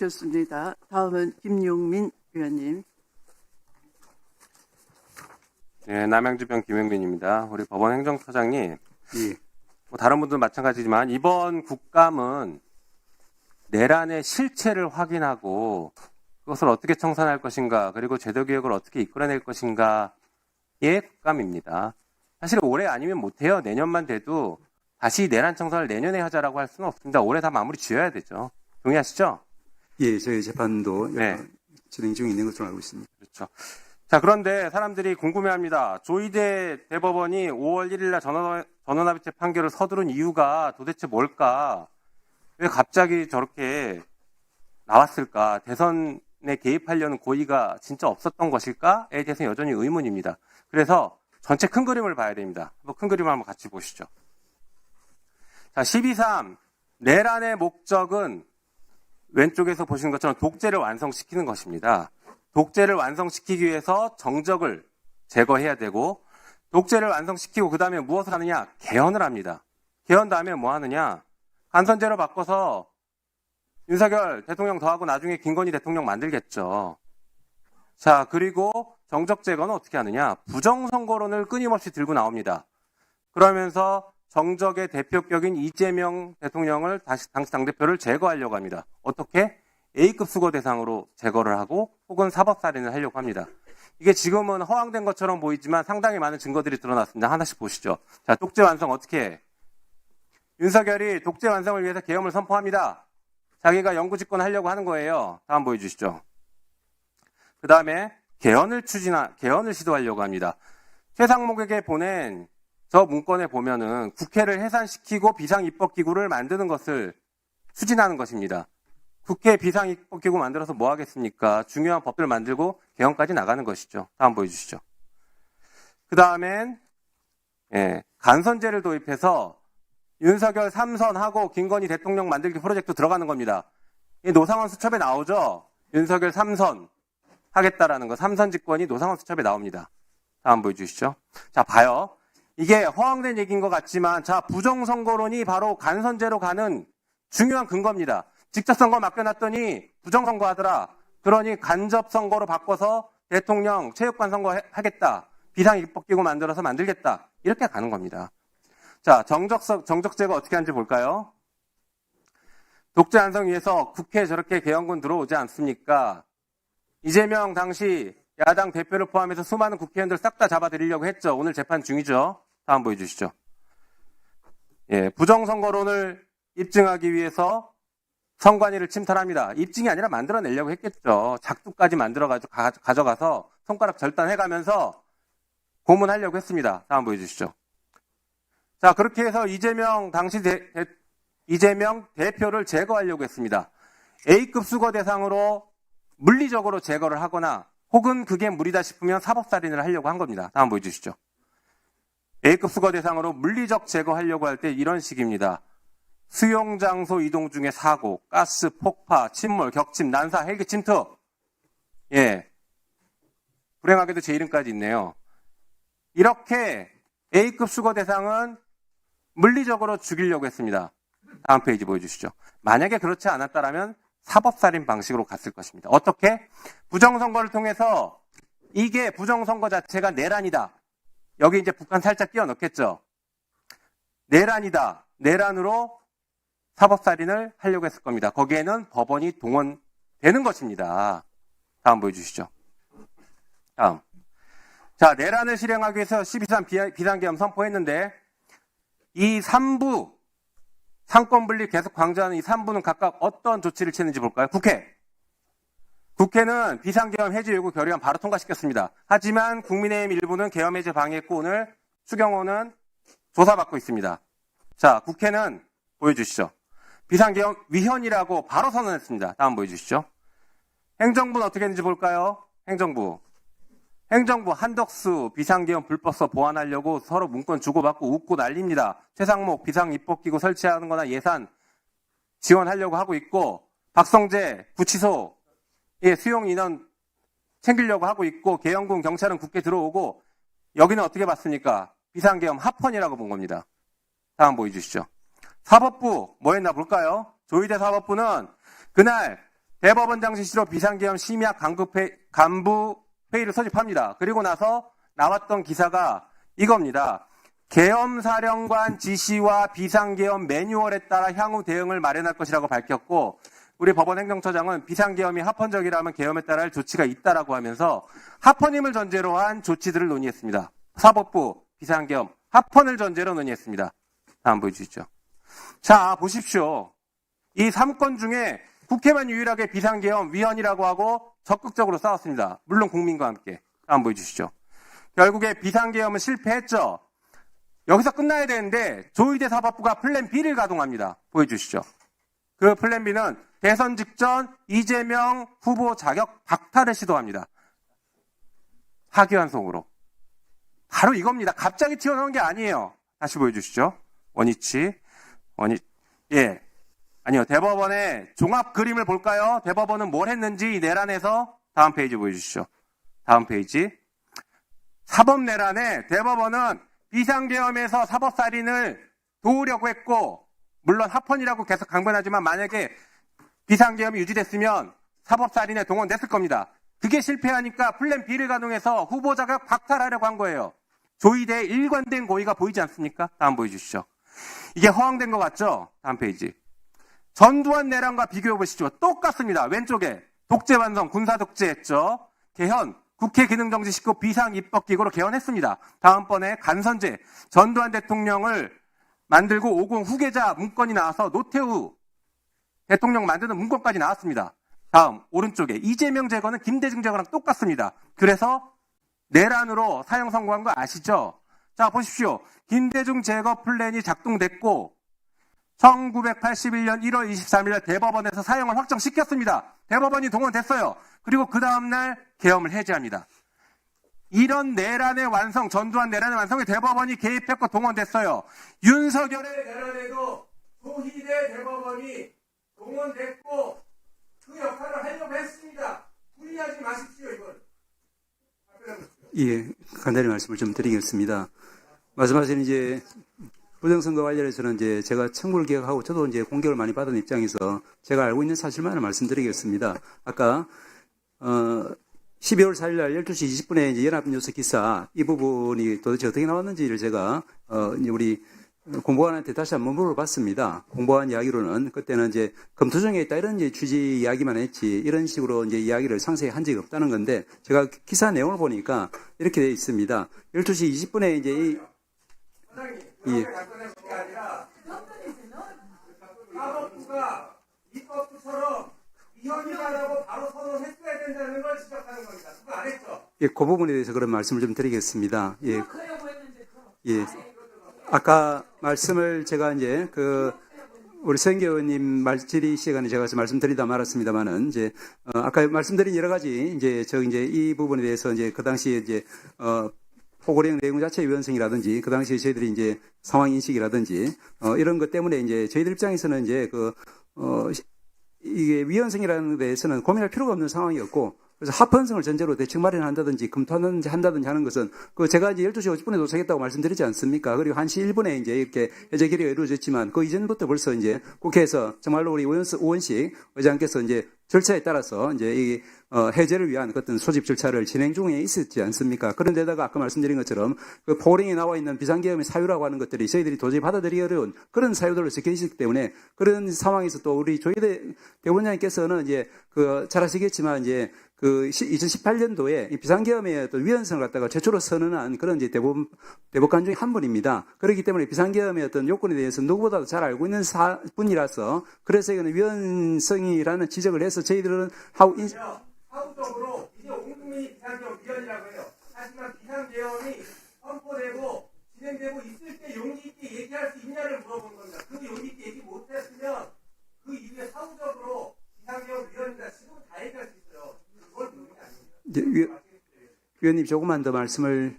좋습니다. 다음은 김용민 의원님. 네, 남양주병 김용민입니다. 우리 법원 행정처장님, 예. 다른 분들 마찬가지지만 이번 국감은 내란의 실체를 확인하고 그것을 어떻게 청산할 것인가, 그리고 제도개혁을 어떻게 이끌어낼 것인가의 국감입니다. 사실 올해 아니면 못해요. 내년만 돼도 다시 내란 청산을 내년에 하자라고 할 수는 없습니다. 올해 다 마무리 지어야 되죠. 동의하시죠? 예, 저희 재판도 네. 진행 중에 있는 것으로 알고 있습니다. 그렇죠. 자, 그런데 사람들이 궁금해합니다. 조희대 대법원이 5월 1일 날 전원합의체 판결을 서두른 이유가 도대체 뭘까? 왜 갑자기 저렇게 나왔을까? 대선에 개입하려는 고의가 진짜 없었던 것일까에 대해서는 여전히 의문입니다. 그래서 전체 큰 그림을 봐야 됩니다. 큰 그림을 한번 같이 보시죠. 자, 12.3 내란의 목적은 왼쪽에서 보시는 것처럼 독재를 완성시키는 것입니다. 독재를 완성시키기 위해서 정적을 제거해야 되고, 독재를 완성시키고 그 다음에 무엇을 하느냐? 개헌을 합니다. 개헌 다음에 뭐 하느냐? 간선제로 바꿔서 윤석열 대통령 더하고 나중에 김건희 대통령 만들겠죠. 자, 그리고 정적 제거는 어떻게 하느냐? 부정선거론을 끊임없이 들고 나옵니다. 그러면서 정적의 대표격인 이재명 대통령을 당시 당대표를 제거하려고 합니다. 어떻게? A급 수거 대상으로 제거를 하고 혹은 사법살인을 하려고 합니다. 이게 지금은 허황된 것처럼 보이지만 상당히 많은 증거들이 드러났습니다. 하나씩 보시죠. 자, 독재 완성 어떻게 해? 윤석열이 독재 완성을 위해서 계엄을 선포합니다. 자기가 영구집권 하려고 하는 거예요. 다음 보여주시죠. 그 다음에 개헌을 시도하려고 합니다. 최상목에게 보낸 저 문건에 보면은 국회를 해산시키고 비상입법기구를 만드는 것을 추진하는 것입니다. 국회 비상입법기구 만들어서 뭐 하겠습니까? 중요한 법들을 만들고 개헌까지 나가는 것이죠. 다음 보여주시죠. 그 다음엔 간선제를 도입해서 윤석열 3선하고 김건희 대통령 만들기 프로젝트 들어가는 겁니다. 이 노상원 수첩에 나오죠? 윤석열 3선 하겠다라는 거. 3선 집권이 노상원 수첩에 나옵니다. 다음 보여주시죠. 자, 봐요. 이게 허황된 얘기인 것 같지만, 자, 부정선거론이 바로 간선제로 가는 중요한 근거입니다. 직접 선거 맡겨놨더니 부정선거 하더라. 그러니 간접선거로 바꿔서 대통령 체육관 선거 하겠다. 비상입법기구 만들어서 만들겠다. 이렇게 가는 겁니다. 자, 정적 제거 어떻게 하는지 볼까요? 독재 완성 위해서 국회에 저렇게 개헌군 들어오지 않습니까? 이재명 당시 야당 대표를 포함해서 수많은 국회의원들 싹 다 잡아들이려고 했죠. 오늘 재판 중이죠. 다음 보여주시죠. 예, 부정선거론을 입증하기 위해서 선관위를 침탈합니다. 입증이 아니라 만들어내려고 했겠죠. 작두까지 만들어가지고 가져가서 손가락 절단해가면서 고문하려고 했습니다. 다음 보여주시죠. 자, 그렇게 해서 이재명 대표를 제거하려고 했습니다. A급 수거 대상으로 물리적으로 제거를 하거나 혹은 그게 무리다 싶으면 사법살인을 하려고 한 겁니다. 다음 보여주시죠. A급 수거 대상으로 물리적 제거하려고 할 때 이런 식입니다. 수용장소 이동 중에 사고, 가스, 폭파, 침몰, 격침, 난사, 헬기 침투. 예. 불행하게도 제 이름까지 있네요. 이렇게 A급 수거 대상은 물리적으로 죽이려고 했습니다. 다음 페이지 보여주시죠. 만약에 그렇지 않았다면 사법살인 방식으로 갔을 것입니다. 어떻게? 부정선거를 통해서 이게 부정선거 자체가 내란이다. 여기 이제 북한 살짝 끼워 넣겠죠. 내란이다. 내란으로 사법살인을 하려고 했을 겁니다. 거기에는 법원이 동원되는 것입니다. 다음 보여주시죠. 다음. 자, 내란을 실행하기 위해서 12.3 비상계엄 선포했는데 이 3부 상권 분리 계속 강조하는 이 3부는 각각 어떤 조치를 취했는지 볼까요? 국회는 비상계엄 해제 요구 결의안 바로 통과시켰습니다. 하지만 국민의힘 일부는 계엄 해제 방해했고 오늘 추경호는 조사받고 있습니다. 자, 국회는 보여주시죠. 비상계엄 위헌이라고 바로 선언했습니다. 다음 보여주시죠. 행정부는 어떻게 했는지 볼까요? 행정부 한덕수 비상계엄 불법서 보완하려고 서로 문건 주고받고 웃고 난립니다. 최상목 비상입법기구 설치하는 거나 예산 지원하려고 하고 있고, 박성재 구치소 수용 인원 챙기려고 하고 있고, 계엄군 경찰은 국회 들어오고, 여기는 어떻게 봤습니까? 비상계엄 합헌이라고 본 겁니다. 다음 보여주시죠. 사법부 뭐 했나 볼까요? 조희대 사법부는 그날 대법원장 지시로 비상계엄 심야 간부 회의를 소집합니다. 그리고 나서 나왔던 기사가 이겁니다. 계엄사령관 지시와 비상계엄 매뉴얼에 따라 향후 대응을 마련할 것이라고 밝혔고, 우리 법원 행정처장은 비상계엄이 합헌적이라면 계엄에 따라 할 조치가 있다라고 하면서 합헌임을 전제로 한 조치들을 논의했습니다. 사법부 비상계엄 합헌을 전제로 논의했습니다. 다음 보여주시죠. 자, 보십시오. 이 3건 중에 국회만 유일하게 비상계엄 위헌이라고 하고 적극적으로 싸웠습니다. 물론 국민과 함께. 다음 보여주시죠. 결국에 비상계엄은 실패했죠. 여기서 끝나야 되는데 조희대 사법부가 플랜 B를 가동합니다. 보여주시죠. 그 플랜 B는 대선 직전 이재명 후보 자격 박탈을 시도합니다. 파기환송으로. 바로 이겁니다. 갑자기 튀어나온 게 아니에요. 다시 보여주시죠. 예. 아니요. 대법원의 종합 그림을 볼까요? 대법원은 뭘 했는지 이 내란에서 다음 페이지 보여주시죠. 다음 페이지. 사법 내란에 대법원은 비상계엄에서 사법살인을 도우려고 했고, 물론 합헌이라고 계속 강변하지만 만약에 비상계엄이 유지됐으면 사법살인에 동원됐을 겁니다. 그게 실패하니까 플랜 B를 가동해서 후보 자격 박탈하려고 한 거예요. 조희대의 일관된 고의가 보이지 않습니까? 다음 보여주시죠. 이게 허황된 것 같죠? 다음 페이지. 전두환 내란과 비교해 보시죠. 똑같습니다. 왼쪽에 독재완성, 군사독재했죠. 개헌, 국회 기능정지 시고 비상입법기구로 개헌했습니다. 다음번에 간선제, 전두환 대통령을 만들고 50 후계자 문건이 나와서 노태우 대통령 만드는 문건까지 나왔습니다. 다음 오른쪽에 이재명 제거는 김대중 제거랑 똑같습니다. 그래서 내란으로 사형 선고한 거 아시죠? 자, 보십시오. 김대중 제거 플랜이 작동됐고 1981년 1월 23일 대법원에서 사형을 확정시켰습니다. 대법원이 동원됐어요. 그리고 그 다음날 계엄을 해제합니다. 이런 내란의 완성, 전두환 내란의 완성에 대법원이 개입했고 동원됐어요. 윤석열의 내란에도 조희대 대법원이 동원됐고 그 역할을 하려고 했습니다. 무리하지 마십시오, 이건. 예, 간단히 말씀을 좀 드리겠습니다. 말씀하신 이제 부정선거 관련해서는 이제 제가 청구를 기억하고 저도 이제 공격을 많이 받은 입장에서 제가 알고 있는 사실만을 말씀드리겠습니다. 아까 12월 4일 날 12시 20분에 이제 연합뉴스 기사 이 부분이 도대체 어떻게 나왔는지를 제가 이제 우리 공보관한테 다시 한번 물어봤습니다. 공보관 이야기로는 그때는 이제 검토 중에 있다 이런 이제 취지 이야기만 했지 이런 식으로 이제 이야기를 상세히 한 적이 없다는 건데 제가 기사 내용을 보니까 이렇게 되어 있습니다. 12시 20분에 이제 이 답변하신 게 아니라 사법부가 입법부처럼 위헌이다라고 바로 선언했어야 된다는 걸 지적하는 겁니다. 그거 안 했죠? 예, 그 부분에 대해서 그런 말씀을 좀 드리겠습니다. 예. 예. 아까 말씀을 제가 이제 우리 서영교 의원님 질의 시간에 제가 말씀드리다 말았습니다만은 이제 아까 말씀드린 여러 가지 이제 이 부분에 대해서 이제 그 당시에 이제 포고령 내용 자체 위헌성이라든지 그 당시에 저희들이 이제 상황 인식이라든지 이런 것 때문에 이제 저희들 입장에서는 이제 이게 위헌성이라는 데에서는 고민할 필요가 없는 상황이었고 그래서 합헌성을 전제로 대책 마련한다든지 검토한다든지 하는 것은 제가 이제 12시 50분에 도착했다고 말씀드리지 않습니까? 그리고 1시 1분에 이제 이렇게 해제 결의가 이루어졌지만 그 이전부터 벌써 이제 국회에서 정말로 우리 오원식 의장께서 이제 절차에 따라서 이제 이 해제를 위한 어떤 소집 절차를 진행 중에 있었지 않습니까? 그런데다가 아까 말씀드린 것처럼 그 포링에 나와 있는 비상계엄의 사유라고 하는 것들이 저희들이 도저히 받아들이기 어려운 그런 사유들로 적혀 있었기 때문에 그런 상황에서 또 우리 조희대 대법원장님께서는 이제 잘 아시겠지만 이제 2018년도에 이 비상계엄의 어떤 위헌성을 갖다가 최초로 선언한 그런 이제 대법관 중에 한 분입니다. 그렇기 때문에 비상계엄의 어떤 요건에 대해서 누구보다도 잘 알고 있는 분이라서 그래서 이거는 위헌성이라는 지적을 해서 저희들은 사후적으로 이제 온 국민이 비상계엄 위헌이라고 해요. 하지만 비상계엄이 선포되고 진행되고 있을 때 용기 있게 얘기할 수 있냐를 물어본 겁니다. 그 용기 있게 얘기 못했으면 그 이후에 사후적으로 비상계엄 위헌이다. 지금 다 얘기할 수 있어요. 그걸 보는 게 아닙니다. 위원님 조금만 더 말씀을